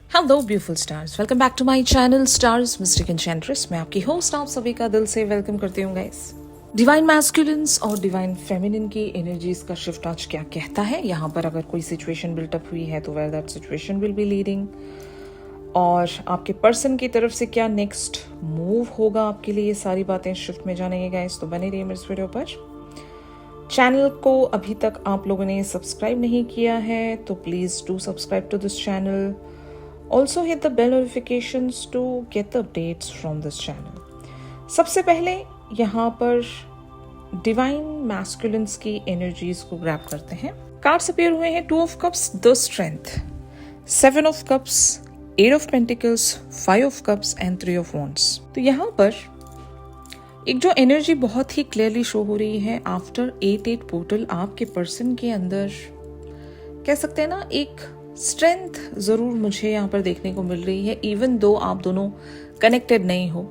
Hello beautiful stars, welcome back to my channel stars mystic enchantress. मैं आपकी host आप सभी का दिल से वेलकम करती हूँ गाइस। डिवाइन मैस्कुलिन्स और डिवाइन फेमिनिन की एनर्जीज का शिफ्ट आज क्या कहता है। यहाँ पर अगर कोई सिचुएशन बिल्टअप हुई है तो where that situation will be leading, और आपके पर्सन की तरफ से क्या नेक्स्ट मूव होगा आपके लिए, ये सारी बातें शिफ्ट में जानेंगे गाइस। तो बने रहिए मेरे इस वीडियो पर। चैनल को अभी तक आप लोगों ने सब्सक्राइब नहीं किया है तो please do subscribe to this channel. Also hit the bell notifications to get the updates from this channel. सबसे पहले यहाँ पर डिवाइन मैस्कुलिन्स की एनर्जीज को ग्रैब करते हैं. कार्ड्स अपीयर हुए हैं 2 of Cups, the strength, 7 of Cups, 8 of Pentacles, 5 of Cups and 3 of Wands. तो यहाँ पर एक जो एनर्जी बहुत ही क्लियरली शो हो रही है आफ्टर 8-8 पोर्टल, आपके पर्सन के अंदर कह सकते हैं ना एक स्ट्रेंथ जरूर मुझे यहाँ पर देखने को मिल रही है. इवन दो आप दोनों कनेक्टेड नहीं हो,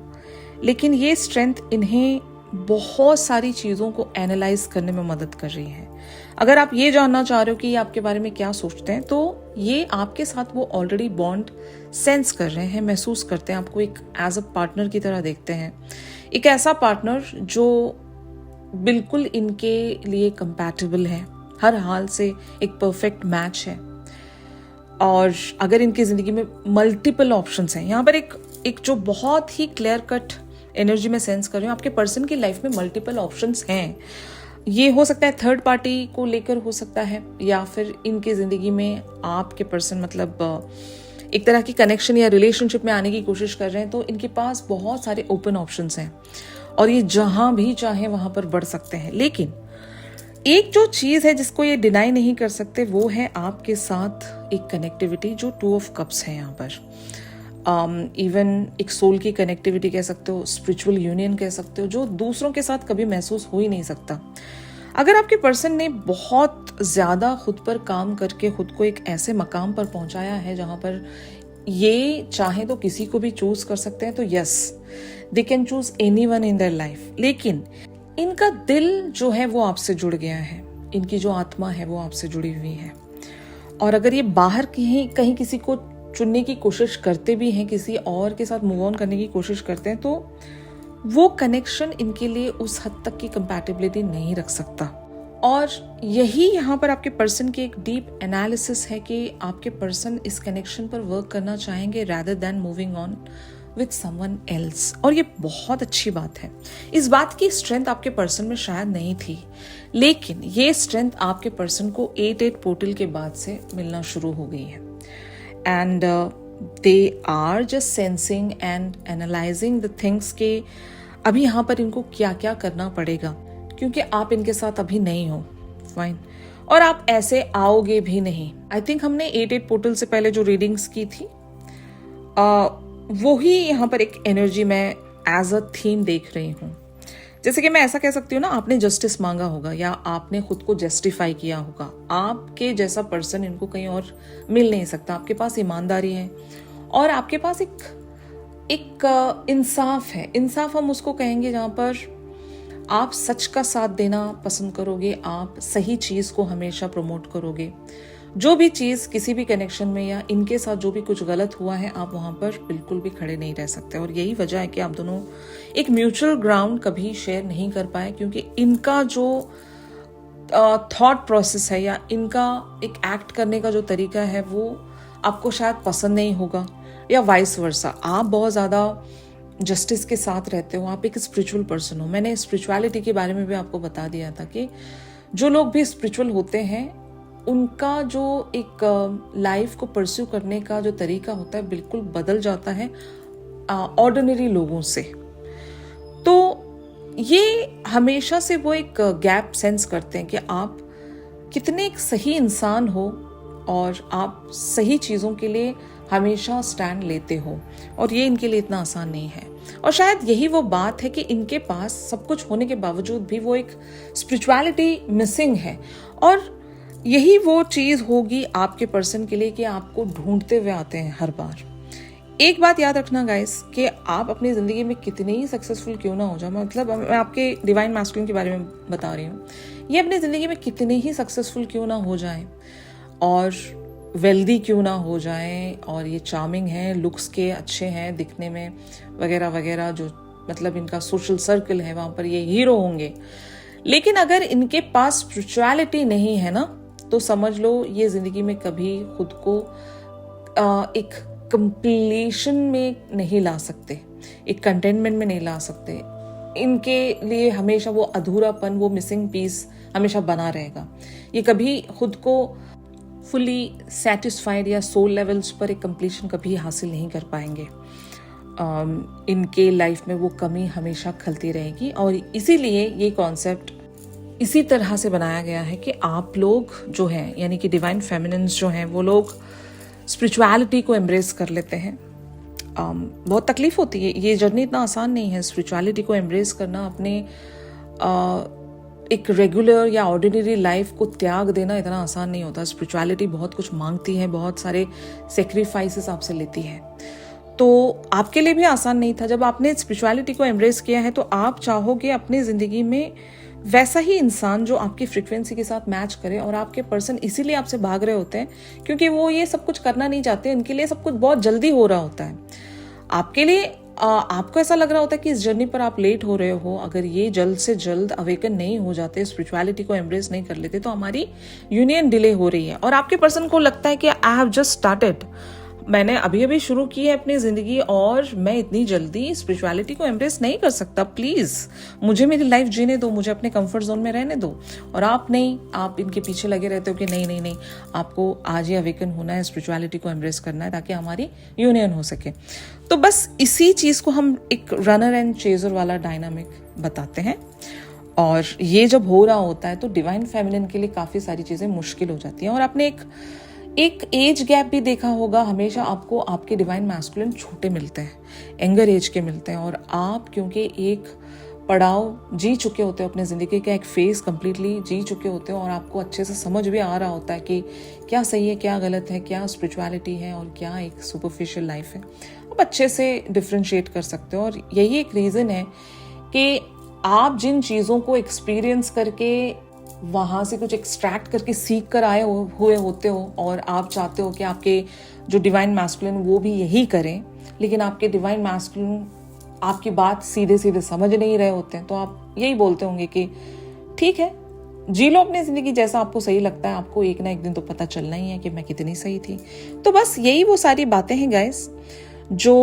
लेकिन ये स्ट्रेंथ इन्हें बहुत सारी चीज़ों को एनालाइज करने में मदद कर रही है. अगर आप ये जानना चाह रहे हो कि ये आपके बारे में क्या सोचते हैं, तो ये आपके साथ वो ऑलरेडी बॉन्ड सेंस कर रहे हैं, महसूस करते हैं, आपको एक एज अ पार्टनर की तरह देखते हैं. एक ऐसा पार्टनर जो बिल्कुल इनके लिए कंपैटिबल है, हर हाल से एक परफेक्ट मैच है. और अगर इनकी जिंदगी में मल्टीपल ऑप्शंस हैं, यहाँ पर एक जो बहुत ही क्लियर कट एनर्जी में सेंस कर रही हूँ, आपके पर्सन की लाइफ में मल्टीपल ऑप्शंस हैं. ये हो सकता है थर्ड पार्टी को लेकर हो सकता है, या फिर इनकी जिंदगी में आपके पर्सन मतलब एक तरह की कनेक्शन या रिलेशनशिप में आने की कोशिश कर रहे हैं. तो इनके पास बहुत सारे ओपन ऑप्शंस हैं और ये जहां भी चाहे वहां पर बढ़ सकते हैं. लेकिन एक जो चीज है जिसको ये डिनाई नहीं कर सकते, वो है आपके साथ एक कनेक्टिविटी जो 2 of Cups है. यहाँ पर इवन एक सोल की कनेक्टिविटी कह सकते हो, स्पिरिचुअल यूनियन कह सकते हो, जो दूसरों के साथ कभी महसूस हो ही नहीं सकता. अगर आपके पर्सन ने बहुत ज्यादा खुद पर काम करके खुद को एक ऐसे मकाम पर पहुंचाया है जहां पर ये चाहे तो किसी को भी चूज कर सकते हैं, तो yes they can choose anyone in their life. लेकिन इनका दिल जो है वो आपसे जुड़ गया है, इनकी जो आत्मा है वो आपसे जुड़ी हुई है. और अगर ये बाहर कहीं किसी को चुनने की कोशिश करते भी हैं, किसी और के साथ मूव ऑन करने की कोशिश करते हैं, तो वो कनेक्शन इनके लिए उस हद तक की कंपैटिबिलिटी नहीं रख सकता. और यही यहाँ पर आपके पर्सन की एक डीप एनालिसिस है कि आपके पर्सन इस कनेक्शन पर वर्क करना चाहेंगे rather than moving on with someone else. और ये बहुत अच्छी बात है. इस बात की स्ट्रेंथ आपके पर्सन में शायद नहीं थी, लेकिन ये स्ट्रेंथ आपके पर्सन को 8-8 पोर्टल के बाद से मिलना शुरू हो गई है. And they are just sensing and analysing the things के अभी यहाँ पर इनको क्या क्या करना पड़ेगा, क्योंकि आप इनके साथ अभी नहीं हो. फाइन. और आप ऐसे आओगे भी नहीं. आई थिंक हमने 8-8 पोर्टल से पहले जो रीडिंग्स की थी वो ही यहाँ पर एक एनर्जी में एज अ थीम देख रही हूँ. जैसे कि मैं ऐसा कह सकती हूँ ना, आपने जस्टिस मांगा होगा या आपने खुद को जस्टिफाई किया होगा. आपके जैसा पर्सन इनको कहीं और मिल नहीं सकता. आपके पास ईमानदारी है और आपके पास एक इंसाफ है. इंसाफ हम उसको कहेंगे जहाँ पर आप सच का साथ देना पसंद करोगे, आप सही चीज को हमेशा प्रमोट करोगे. जो भी चीज किसी भी कनेक्शन में या इनके साथ जो भी कुछ गलत हुआ है, आप वहां पर बिल्कुल भी खड़े नहीं रह सकते. और यही वजह है कि आप दोनों एक म्यूचुअल ग्राउंड कभी शेयर नहीं कर पाए, क्योंकि इनका जो थॉट प्रोसेस है या इनका एक एक्ट करने का जो तरीका है वो आपको शायद पसंद नहीं होगा, या वाइस वर्सा. आप बहुत ज्यादा जस्टिस के साथ रहते हो, आप एक स्पिरिचुअल पर्सन हो. मैंने स्पिरिचुअलिटी के बारे में भी आपको बता दिया था कि जो लोग भी स्पिरिचुअल होते हैं उनका जो एक लाइफ को परस्यू करने का जो तरीका होता है बिल्कुल बदल जाता है ऑर्डिनरी लोगों से. तो ये हमेशा से वो एक गैप सेंस करते हैं कि आप कितने एक सही इंसान हो और आप सही चीज़ों के लिए हमेशा स्टैंड लेते हो, और ये इनके लिए इतना आसान नहीं है. और शायद यही वो बात है कि इनके पास सब कुछ होने के बावजूद भी वो एक स्पिरिचुअलिटी मिसिंग है. और यही वो चीज होगी आपके पर्सन के लिए कि आपको ढूंढते हुए आते हैं हर बार. एक बात याद रखना गाइस कि आप अपनी जिंदगी में कितने ही सक्सेसफुल क्यों ना हो जाओ, मतलब मैं आपके डिवाइन मैस्कुलिन के बारे में बता रही हूँ, ये अपनी जिंदगी में कितने ही सक्सेसफुल क्यों ना हो जाए और वेल्दी क्यों ना हो जाएं और ये चार्मिंग हैं, लुक्स के अच्छे हैं दिखने में वगैरह वगैरह, जो मतलब इनका सोशल सर्कल है वहाँ पर ये हीरो होंगे, लेकिन अगर इनके पास स्पिरिचुअलिटी नहीं है ना, तो समझ लो ये ज़िंदगी में कभी खुद को एक कंप्लीशन में नहीं ला सकते, एक कंटेनमेंट में नहीं ला सकते। इनके लिए हमेशा वो अधूरापन, वो मिसिंग पीस हमेशा बना रहेगा। ये कभी खुद को फुली सेटिस्फाइड या सोल लेवल्स पर एक कंप्लीशन कभी हासिल नहीं कर पाएंगे। इनके लाइफ में वो कमी हमेशा खलती रहेगी, और इसीलिए ये कॉन्सेप्ट इसी तरह से बनाया गया है कि आप लोग जो हैं, यानी कि डिवाइन फेमिनिन्स जो हैं, वो लोग स्पिरिचुअलिटी को एम्ब्रेस कर लेते हैं। बहुत तकलीफ होती है, ये जर्नी इतना आसान नहीं है। स्पिरिचुअलिटी को एम्ब्रेस करना, अपने एक रेगुलर या ऑर्डिनरी लाइफ को त्याग देना इतना आसान नहीं होता। स्पिरिचुअलिटी बहुत कुछ मांगती है, बहुत सारे सेक्रीफाइसेस आपसे लेती है। तो आपके लिए भी आसान नहीं था। जब आपने स्पिरिचुअलिटी को एम्ब्रेस किया है तो आप चाहोगे अपनी ज़िंदगी में वैसा ही इंसान जो आपकी फ्रीक्वेंसी के साथ मैच करे, और आपके पर्सन इसीलिए आपसे भाग रहे होते हैं क्योंकि वो ये सब कुछ करना नहीं चाहते। इनके लिए सब कुछ बहुत जल्दी हो रहा होता है। आपके लिए आपको ऐसा लग रहा होता है कि इस जर्नी पर आप लेट हो रहे हो। अगर ये जल्द से जल्द अवेकन नहीं हो जाते, स्पिरिचुअलिटी को एम्ब्रेस नहीं कर लेते, तो हमारी यूनियन डिले हो रही है। और आपके पर्सन को लगता है कि आई हैव जस्ट स्टार्टेड, मैंने अभी अभी शुरू की है अपनी जिंदगी और मैं इतनी जल्दी स्पिरिचुअलिटी को एम्ब्रेस नहीं कर सकता। प्लीज मुझे मेरी लाइफ जीने दो, मुझे अपने कंफर्ट जोन में रहने दो। और आप नहीं, आप इनके पीछे लगे रहते हो कि नहीं नहीं नहीं, आपको आज ही अवेकन होना है, स्पिरिचुअलिटी को एम्ब्रेस करना है ताकि हमारी यूनियन हो सके। तो बस इसी चीज को हम एक रनर एंड चेजर वाला डायनामिक बताते हैं। और ये जब हो रहा होता है तो डिवाइन फेमिनिन के लिए काफी सारी चीजें मुश्किल हो जाती हैं। और आपने एक एज गैप भी देखा होगा। हमेशा आपको आपके डिवाइन मैस्कुलिन छोटे मिलते हैं, यंगर एज के मिलते हैं। और आप क्योंकि एक पड़ाव जी चुके होते हो अपने ज़िंदगी का, एक फेज कंप्लीटली जी चुके होते हो, और आपको अच्छे से समझ भी आ रहा होता है कि क्या सही है, क्या गलत है, क्या स्पिरिचुअलिटी है और क्या एक सुपरफिशियल लाइफ है। आप अच्छे से डिफ्रेंशिएट कर सकते हो। और यही एक रीज़न है कि आप जिन चीज़ों को एक्सपीरियंस करके वहाँ से कुछ एक्सट्रैक्ट करके सीख कर आए हुए होते हो, और आप चाहते हो कि आपके जो डिवाइन मैस्कुलिन वो भी यही करें, लेकिन आपके डिवाइन मैस्कुलिन आपकी बात सीधे सीधे समझ नहीं रहे होते हैं, तो आप यही बोलते होंगे कि ठीक है, जी लो अपनी जिंदगी जैसा आपको सही लगता है, आपको एक ना एक दिन तो पता चलना ही है कि मैं कितनी सही थी। तो बस यही वो सारी बातें हैं गाइस जो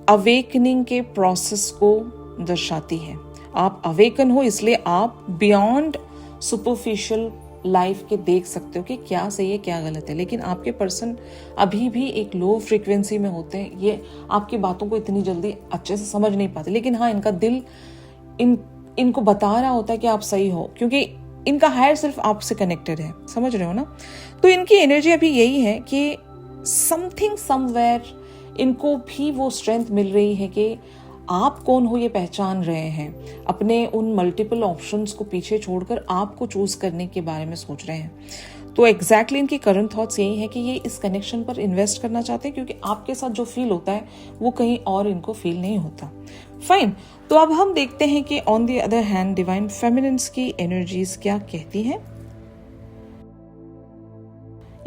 अवेकनिंग के प्रोसेस को दर्शाती है। आप अवेकन हो इसलिए आप बियॉन्ड सुपरफिशियल लाइफ के देख सकते हो कि क्या सही है, क्या गलत है। लेकिन आपके पर्सन अभी भी एक लो फ्रीक्वेंसी में होते हैं। ये आपकी बातों को इतनी जल्दी अच्छे से समझ नहीं पाते, लेकिन हाँ, इनका दिल इनको बता रहा होता है कि आप सही हो, क्योंकि इनका हायर सिर्फ आपसे कनेक्टेड है। समझ रहे हो ना? तो इनकी एनर्जी अभी यही है कि समथिंग समवेयर इनको भी वो स्ट्रेंथ मिल रही है कि आप कौन हो ये पहचान रहे हैं। अपने उन मल्टीपल ऑप्शंस को पीछे छोड़कर आपको चूज करने के बारे में सोच रहे हैं। तो एग्जैक्टली इनकी करंट थॉट्स यही है कि ये इस कनेक्शन पर इन्वेस्ट करना चाहते हैं, क्योंकि आपके साथ जो फील होता है वो कहीं और इनको फील नहीं होता। फाइन, तो अब हम देखते हैं कि on the other hand divine feminines की एनर्जीज क्या कहती हैं।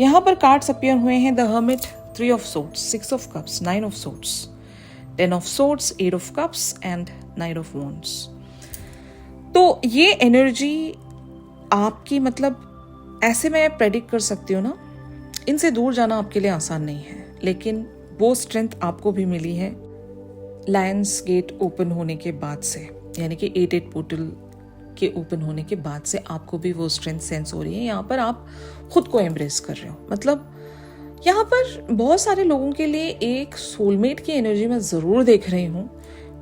यहाँ पर कार्ड्स अपीयर हुए हैं, the hermit, 3 of Swords, 6 of Cups, 9 of Swords, 10 of Swords, 8 of Cups and 9 of Wands। तो ये एनर्जी आपकी, मतलब ऐसे मैं प्रेडिक्ट कर सकती हूँ ना, इनसे दूर जाना आपके लिए आसान नहीं है, लेकिन वो स्ट्रेंथ आपको भी मिली है लायंस गेट ओपन होने के बाद से, यानी कि 8 पोर्टल के ओपन होने के बाद से आपको भी वो स्ट्रेंथ सेंस हो रही है। यहाँ पर आप खुद को एम्ब्रेस कर रहे हो। मतलब यहाँ पर बहुत सारे लोगों के लिए एक सोलमेट की एनर्जी मैं ज़रूर देख रही हूँ।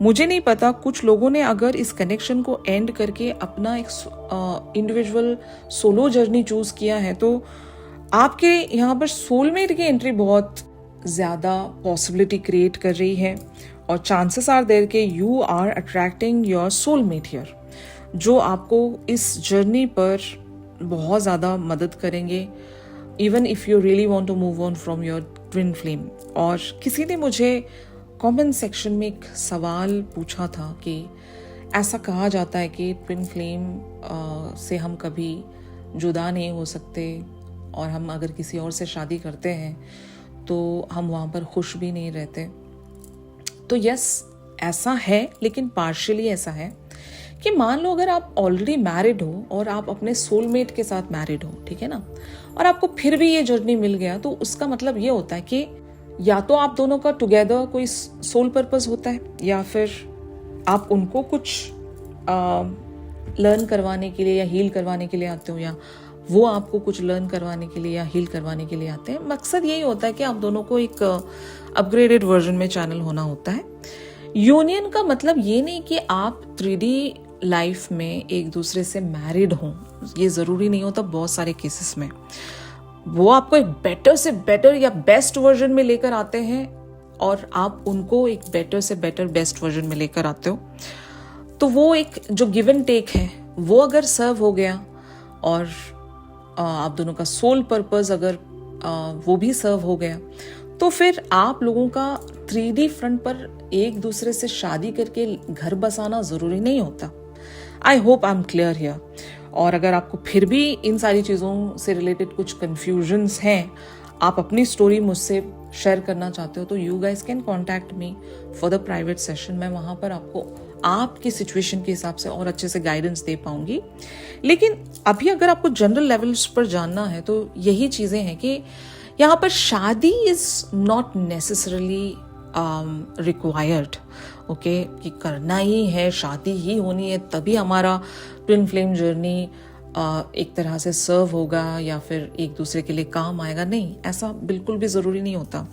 मुझे नहीं पता, कुछ लोगों ने अगर इस कनेक्शन को एंड करके अपना एक इंडिविजुअल सोलो जर्नी चूज किया है, तो आपके यहाँ पर सोलमेट की एंट्री बहुत ज़्यादा पॉसिबिलिटी क्रिएट कर रही है। और चांसेस आर देयर के you are attracting your soulmate here, जो आपको इस जर्नी पर बहुत ज़्यादा मदद करेंगे, even if you really want to move on from your twin flame. और किसी ने मुझे कमेंट सेक्शन में एक सवाल पूछा था कि ऐसा कहा जाता है कि ट्विन फ्लेम से हम कभी जुदा नहीं हो सकते, और हम अगर किसी और से शादी करते हैं तो हम वहाँ पर खुश भी नहीं रहते। तो यस, ऐसा है, लेकिन पार्शियली ऐसा है कि मान लो अगर आप ऑलरेडी मैरिड हो और आप अपने सोलमेट के साथ मैरिड हो, ठीक है ना, और आपको फिर भी ये जर्नी मिल गया, तो उसका मतलब ये होता है कि या तो आप दोनों का टुगेदर कोई सोल पर्पस होता है, या फिर आप उनको कुछ लर्न करवाने के लिए या हील करवाने के लिए आते हो, या वो आपको कुछ लर्न करवाने के लिए या हील करवाने के लिए आते हैं। मकसद यही होता है कि आप दोनों को एक अपग्रेडेड वर्जन में चैनल होना होता है। यूनियन का मतलब ये नहीं कि आप 3D लाइफ में एक दूसरे से मैरिड हों, ये ज़रूरी नहीं होता। बहुत सारे केसेस में वो आपको एक बेटर से बेटर या बेस्ट वर्जन में लेकर आते हैं और आप उनको एक बेटर से बेटर बेस्ट वर्जन में लेकर आते हो। तो वो एक जो गिव एंड टेक है वो अगर सर्व हो गया और आप दोनों का सोल पर्पस अगर वो भी सर्व हो गया, तो फिर आप लोगों का 3D फ्रंट पर एक दूसरे से शादी करके घर बसाना ज़रूरी नहीं होता। I hope I am clear here. और अगर आपको फिर भी इन सारी चीज़ों से रिलेटेड कुछ कन्फ्यूजन्स हैं, आप अपनी स्टोरी मुझसे शेयर करना चाहते हो, तो you guys can contact me for the private session. मैं वहाँ पर आपको आपकी सिचुएशन के हिसाब से और अच्छे से गाइडेंस दे पाऊंगी। लेकिन अभी अगर आपको जनरल लेवल्स पर जानना है तो यही चीज़ें हैं कि यहाँ पर शादी is not necessarily required, okay, कि करना ही है, शादी ही होनी है तभी हमारा ट्विन फ्लेम जर्नी एक तरह से सर्व होगा या फिर एक दूसरे के लिए काम आएगा। नहीं, ऐसा बिल्कुल भी ज़रूरी नहीं होता।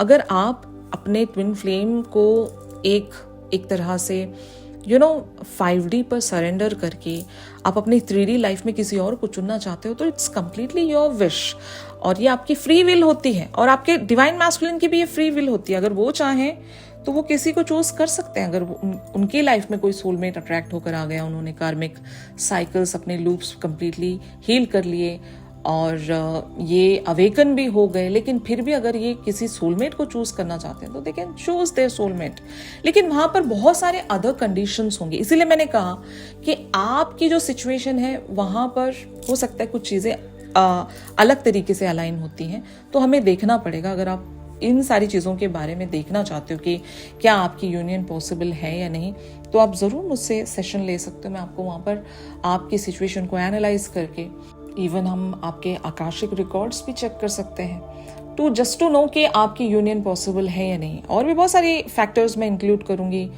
अगर आप अपने ट्विन फ्लेम को एक तरह से 5D पर सरेंडर करके आप अपनी 3D लाइफ में किसी और को चुनना चाहते हो, तो इट्स कम्प्लीटली योर विश, और ये आपकी फ्री विल होती है। और आपके डिवाइन मैस्कुलिन की भी ये फ्री विल होती है। अगर वो चाहें तो वो किसी को चूज कर सकते हैं। अगर उनकी लाइफ में कोई सोलमेट अट्रैक्ट होकर आ गया, उन्होंने कार्मिक साइकिल्स अपने लूप्स कंप्लीटली हील कर लिए और ये अवेकन भी हो गए, लेकिन फिर भी अगर ये किसी सोलमेट को चूज करना चाहते हैं तो they can choose there soulmate. लेकिन वहां पर बहुत सारे अदर कंडीशंस होंगे। इसीलिए मैंने कहा कि आपकी जो सिचुएशन है वहां पर हो सकता है कुछ चीजें अलग तरीके से अलाइन होती हैं। तो हमें देखना पड़ेगा। अगर आप इन सारी चीज़ों के बारे में देखना चाहते हो कि क्या आपकी यूनियन पॉसिबल है या नहीं, तो आप ज़रूर मुझसे सेशन ले सकते हो। मैं आपको वहाँ पर आपकी सिचुएशन को एनालाइज करके, इवन हम आपके आकाशिक रिकॉर्ड्स भी चेक कर सकते हैं टू जस्ट टू नो कि आपकी यूनियन पॉसिबल है या नहीं। और भी बहुत सारी फैक्टर्स मैं इंक्लूड करूँगी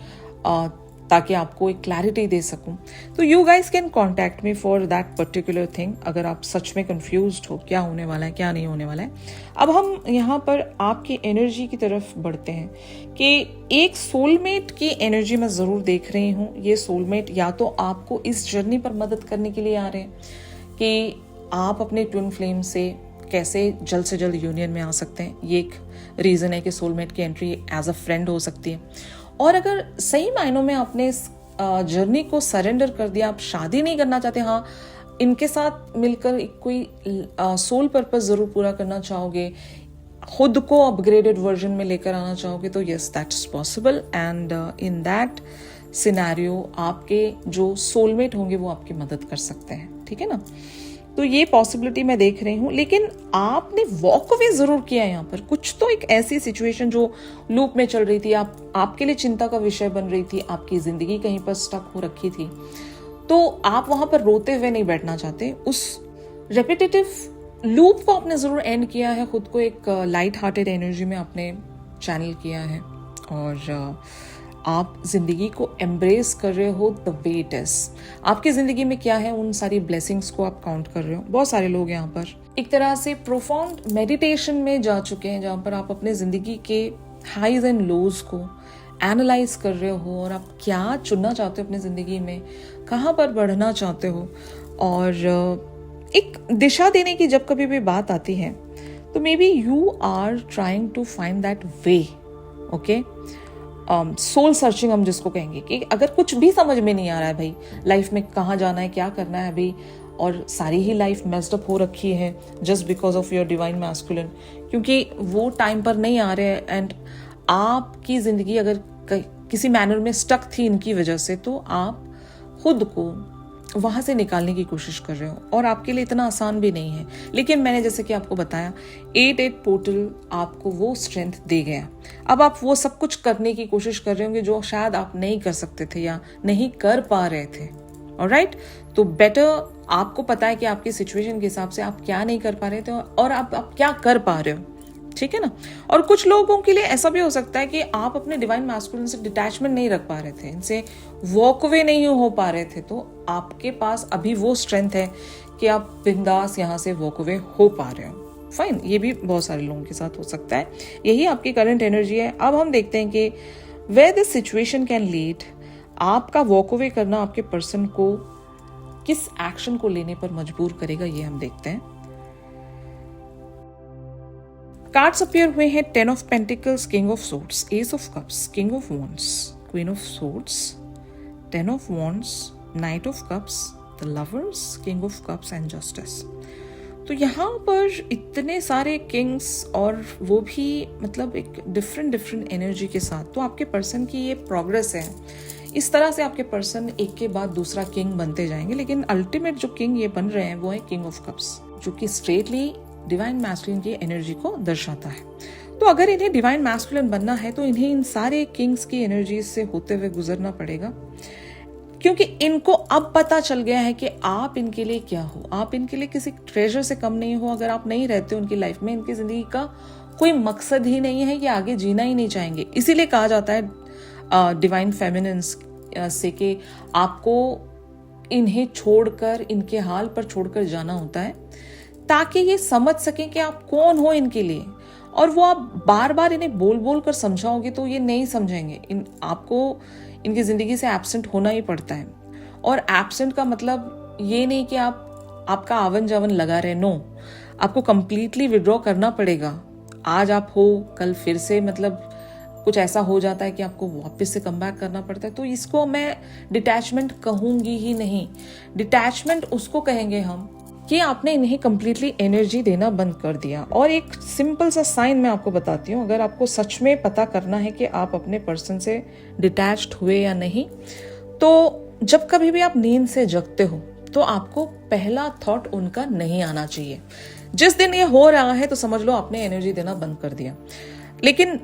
ताकि आपको एक क्लैरिटी दे सकूं। तो you guys can contact me for that particular thing अगर आप सच में कंफ्यूज्ड हो क्या होने वाला है क्या नहीं होने वाला है। अब हम यहाँ पर आपकी एनर्जी की तरफ बढ़ते हैं कि एक सोलमेट की एनर्जी मैं ज़रूर देख रही हूँ। ये सोलमेट या तो आपको इस जर्नी पर मदद करने के लिए आ रहे हैं कि आप अपने ट्विन फ्लेम से कैसे जल्द से जल्द यूनियन में आ सकते हैं। ये एक रीज़न है कि सोलमेट की एंट्री एज अ फ्रेंड हो सकती है। और अगर सही मायनों में आपने इस जर्नी को सरेंडर कर दिया, आप शादी नहीं करना चाहते, हाँ इनके साथ मिलकर कोई सोल पर्पस ज़रूर पूरा करना चाहोगे, खुद को अपग्रेडेड वर्जन में लेकर आना चाहोगे, तो yes that's possible. And in that scenario आपके जो सोलमेट होंगे वो आपकी मदद कर सकते हैं, ठीक है ना। तो ये पॉसिबिलिटी मैं देख रही हूँ। लेकिन आपने वॉक अवे जरूर किया है यहाँ पर। कुछ तो एक ऐसी सिचुएशन जो लूप में चल रही थी, आपके लिए चिंता का विषय बन रही थी, आपकी जिंदगी कहीं पर स्टक हो रखी थी, तो आप वहां पर रोते हुए नहीं बैठना चाहते। उस रेपिटेटिव लूप को आपने जरूर एंड किया है, खुद को एक लाइट हार्टेड एनर्जी में आपने चैनल किया है और आप जिंदगी को एम्ब्रेस कर रहे हो द वे इट इज। आपकी जिंदगी में क्या है उन सारी ब्लेसिंग्स को आप काउंट कर रहे हो। बहुत सारे लोग यहाँ पर एक तरह से प्रोफाउंड मेडिटेशन में जा चुके हैं, जहाँ पर आप अपने जिंदगी के हाईज एंड लोज को एनालाइज कर रहे हो और आप क्या चुनना चाहते हो अपनी जिंदगी में, कहाँ पर बढ़ना चाहते हो। और एक दिशा देने की जब कभी भी बात आती है तो maybe you are trying to find that way, okay. Soul searching हम जिसको कहेंगे कि अगर कुछ भी समझ में नहीं आ रहा है भाई लाइफ में कहाँ जाना है, क्या करना है अभी, और सारी ही लाइफ मेस्ड अप हो रखी है just because of your divine masculine, क्योंकि वो टाइम पर नहीं आ रहे हैं एंड आपकी जिंदगी अगर किसी मैनर में स्टक थी इनकी वजह से, तो आप खुद को वहाँ से निकालने की कोशिश कर रहे हो, और आपके लिए इतना आसान भी नहीं है। लेकिन मैंने जैसे कि आपको बताया 8-8 पोर्टल आपको वो स्ट्रेंथ दे गया। अब आप वो सब कुछ करने की कोशिश कर रहे होंगे जो शायद आप नहीं कर सकते थे या नहीं कर पा रहे थे। ऑलराइट, तो बेटर आपको पता है कि आपकी सिचुएशन के हिसाब से आप क्या नहीं कर पा रहे थे और आप क्या कर पा रहे हो, ठीक है ना। और कुछ लोगों के लिए ऐसा भी हो सकता है कि आप अपने डिवाइन मैस्कुलिन से डिटैचमेंट नहीं रख पा रहे थे, इनसे वॉक अवे नहीं हो पा रहे थे, तो आपके पास अभी वो स्ट्रेंथ है कि आप बिंदास यहाँ से वॉक अवे हो पा रहे हो। फाइन, ये भी बहुत सारे लोगों के साथ हो सकता है। यही आपकी करंट एनर्जी है। अब हम देखते हैं कि where this situation can lead, आपका वॉक अवे करना आपके पर्सन को किस एक्शन को लेने पर मजबूर करेगा, ये हम देखते हैं। कार्ड्स अपीयर हुए हैं 10 of pentacles, king of swords, S of cups, king of wands, queen of swords, 10 of wands, night of cups, the lovers, king of cups and justice. तो यहाँ पर इतने सारे किंग्स, और वो भी मतलब एक डिफरेंट एनर्जी के साथ। तो आपके पर्सन की ये प्रोग्रेस है। इस तरह से आपके पर्सन एक के बाद दूसरा किंग बनते जाएंगे, लेकिन अल्टीमेट जो किंग ये बन रहे हैं वो है किंग ऑफ कप्स, जो कि स्ट्रेटली डिवाइन मैस्कुलिन की एनर्जी को दर्शाता है। तो अगर इन्हें डिवाइन मैस्कुलिन बनना है तो इन्हें इन सारे किंग्स की एनर्जी से होते हुए गुजरना पड़ेगा, क्योंकि इनको अब पता चल गया है कि आप इनके लिए क्या हो। आप इनके लिए किसी ट्रेजर से कम नहीं हो। अगर आप नहीं रहते उनकी लाइफ में, इनकी जिंदगी का कोई मकसद ही नहीं है, ये आगे जीना ही नहीं चाहेंगे। इसीलिए कहा जाता है डिवाइन फेमिनिन्स से कि आपको इन्हें छोड़कर, इनके हाल पर छोड़कर जाना होता है, ताकि ये समझ सकें कि आप कौन हो इनके लिए। और वो आप बार बार इन्हें बोल बोल कर समझाओगे तो ये नहीं समझेंगे। आपको इनकी जिंदगी से एब्सेंट होना ही पड़ता है। और एब्सेंट का मतलब ये नहीं कि आपका आवन जावन लगा रहे, नो, आपको कंप्लीटली विड्रॉ करना पड़ेगा। आज आप हो, कल फिर से मतलब कुछ ऐसा हो जाता है कि आपको वापस से कम बैक करना पड़ता है। तो इसको मैं डिटैचमेंट कहूंगी ही नहीं। डिटैचमेंट उसको कहेंगे हम कि आपने इन्हें कंप्लीटली एनर्जी देना बंद कर दिया। और एक सिंपल सा साइन मैं आपको बताती हूँ, अगर आपको सच में पता करना है कि आप अपने पर्सन से डिटैच्ड हुए या नहीं, तो जब कभी भी आप नींद से जगते हो तो आपको पहला थॉट उनका नहीं आना चाहिए। जिस दिन ये हो रहा है तो समझ लो आपने एनर्जी देना बंद कर दिया। लेकिन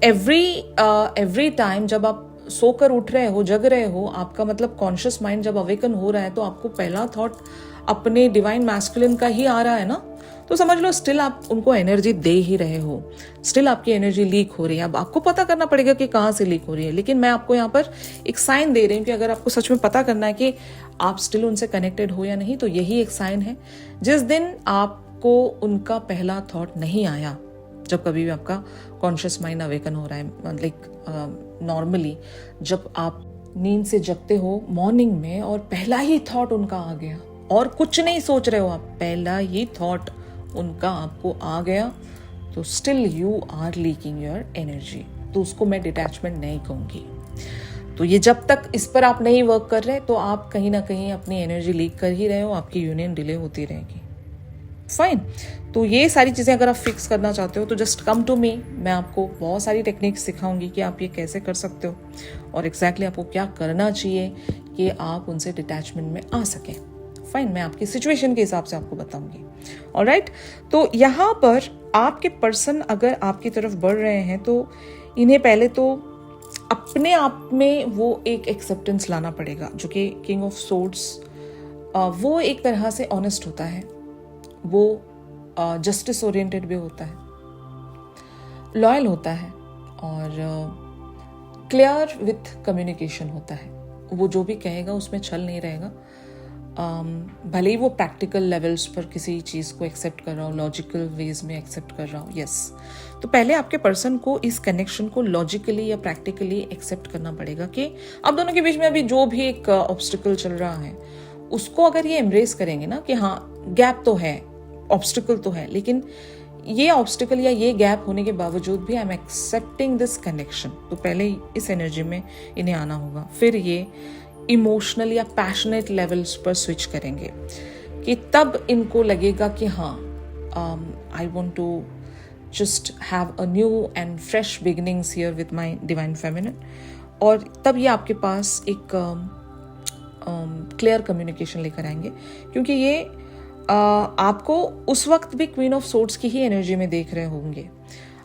एवरी टाइम जब आप सोकर उठ रहे हो, जग रहे हो, आपका मतलब कॉन्शियस माइंड जब अवेकन हो रहा है, तो आपको पहला थॉट अपने डिवाइन मैस्कुलिन का ही आ रहा है ना। तो समझ लो स्टिल आप उनको एनर्जी दे ही रहे हो, स्टिल आपकी एनर्जी लीक हो रही है। अब आपको पता करना पड़ेगा कि कहाँ से लीक हो रही है। लेकिन मैं आपको यहाँ पर एक साइन दे रही हूँ कि अगर आपको सच में पता करना है कि आप स्टिल उनसे कनेक्टेड हो या नहीं, तो यही एक साइन है। जिस दिन आपको उनका पहला थॉट नहीं आया, जब कभी भी आपका कॉन्शियस माइंड अवेकन हो रहा है, लाइक नॉर्मली जब आप नींद से जगते हो मॉर्निंग में और पहला ही थॉट उनका आ गया और कुछ नहीं सोच रहे हो आप, पहला ही थॉट उनका आपको आ गया, तो still you are leaking your energy. तो उसको मैं डिटैचमेंट नहीं कहूँगी। तो ये जब तक इस पर आप नहीं वर्क कर रहे तो आप कहीं ना कहीं अपनी एनर्जी लीक कर ही रहे हो, आपकी यूनियन डिले होती रहेगी। फाइन, तो ये सारी चीज़ें अगर आप फिक्स करना चाहते हो तो जस्ट कम टू मी। मैं आपको बहुत सारी टेक्निक्स सिखाऊंगी कि आप ये कैसे कर सकते हो और एग्जैक्टली आपको क्या करना चाहिए कि आप उनसे डिटैचमेंट में आ सकें। फाइन, मैं आपकी सिचुएशन के हिसाब से आपको बताऊंगी। ऑलराइट, तो यहाँ पर आपके पर्सन अगर आपकी तरफ बढ़ रहे हैं तो इन्हें पहले तो अपने आप में वो एक एक्सेप्टेंस लाना पड़ेगा, जो कि किंग ऑफ सोर्ड्स, वो एक तरह से ऑनेस्ट होता है, वो जस्टिस ओरिएंटेड भी होता है, लॉयल होता है और क्लियर विथ कम्युनिकेशन होता है। वो जो भी कहेगा उसमें छल नहीं रहेगा। भले ही वो प्रैक्टिकल लेवल्स पर किसी चीज़ को एक्सेप्ट कर रहा हो, लॉजिकल वेज में एक्सेप्ट कर रहा हो, यस। तो पहले आपके पर्सन को इस कनेक्शन को लॉजिकली या प्रैक्टिकली एक्सेप्ट करना पड़ेगा कि आप दोनों के बीच में अभी जो भी एक ऑब्स्टिकल चल रहा है उसको अगर ये एम्ब्रेस करेंगे ना कि हाँ गैप तो है, ऑब्स्टिकल तो है, लेकिन ये ऑब्स्टिकल या ये गैप होने के बावजूद भी I am accepting this connection. तो पहले इस एनर्जी में इन्हें आना होगा, फिर ये इमोशनल या पैशनेट लेवल्स पर स्विच करेंगे कि तब इनको लगेगा कि हाँ I want to just have a new and fresh beginnings here with my divine feminine. और तब ये आपके पास एक क्लियर कम्युनिकेशन लेकर आएंगे, क्योंकि ये आपको उस वक्त भी क्वीन ऑफ सोर्ड्स की ही एनर्जी में देख रहे होंगे।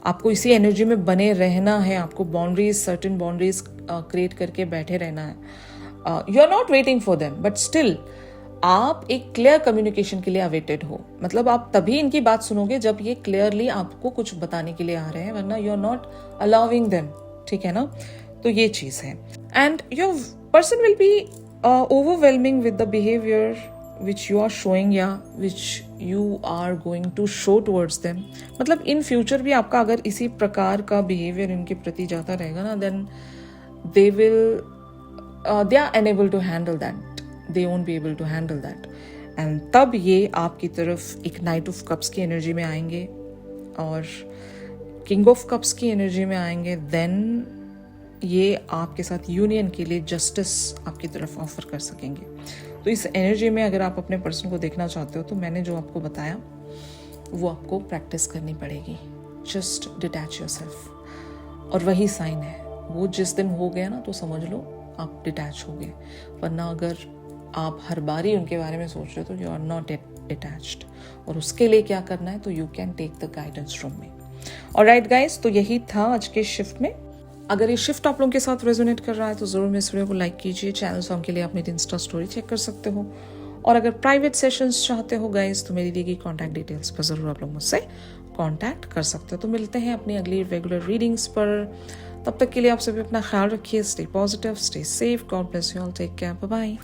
आपको इसी एनर्जी में बने रहना है, आपको बाउंड्रीज, सर्टेन बाउंड्रीज क्रिएट करके बैठे रहना है। You are not waiting for them, but still आप एक क्लियर कम्युनिकेशन के लिए अवेटेड हो। मतलब आप तभी इनकी बात सुनोगे जब ये क्लियरली आपको कुछ बताने के लिए आ रहे हैं, वरना you are not allowing them, ठीक है ना। तो ये चीज है। And your person will be overwhelming with the behavior which you are showing या which you are going to show towards them। मतलब इन फ्यूचर भी आपका अगर इसी प्रकार का बिहेवियर इनके प्रति जाता रहेगा ना, then they are unable to handle that, they won't be able to handle that। and तब ये आपकी तरफ एक नाइट ऑफ कप्स की एनर्जी में आएंगे और किंग ऑफ कप्स की एनर्जी में आएंगे। देन ये आपके साथ यूनियन के लिए जस्टिस आपकी तरफ ऑफर कर सकेंगे। तो इस एनर्जी में अगर आप अपने पर्सन को देखना चाहते हो तो मैंने जो आपको बताया वो आपको प्रैक्टिस करनी पड़ेगी। Just detach yourself. और वही साइन है, वो जिस दिन हो गया ना तो समझ लो आप डिटैच हो गए। वरना अगर आप हर बार ही उनके बारे में सोच रहे हो तो यू आर नॉट डिटैच्ड। और उसके लिए क्या करना है, तो you can take the guidance from me. Alright guys, तो यही था आज के शिफ्ट में। अगर ये शिफ्ट आप लोगों के साथ रेजोनेट कर रहा है तो जरूर इस वीडियो को लाइक कीजिए। चैनल सॉन्ग के लिए आप मेरी इंस्टा स्टोरी चेक कर सकते हो। और अगर प्राइवेट सेशंस चाहते हो गाइस तो मेरी दी गई कॉन्टैक्ट डिटेल्स पर जरूर आप लोग मुझसे कॉन्टैक्ट कर सकते हो। तो मिलते हैं अपनी अगली रेगुलर रीडिंग्स पर। तब तक के लिए आप सभी अपना ख्याल रखिए। Stay positive, stay safe, God bless you all, take care, bye bye.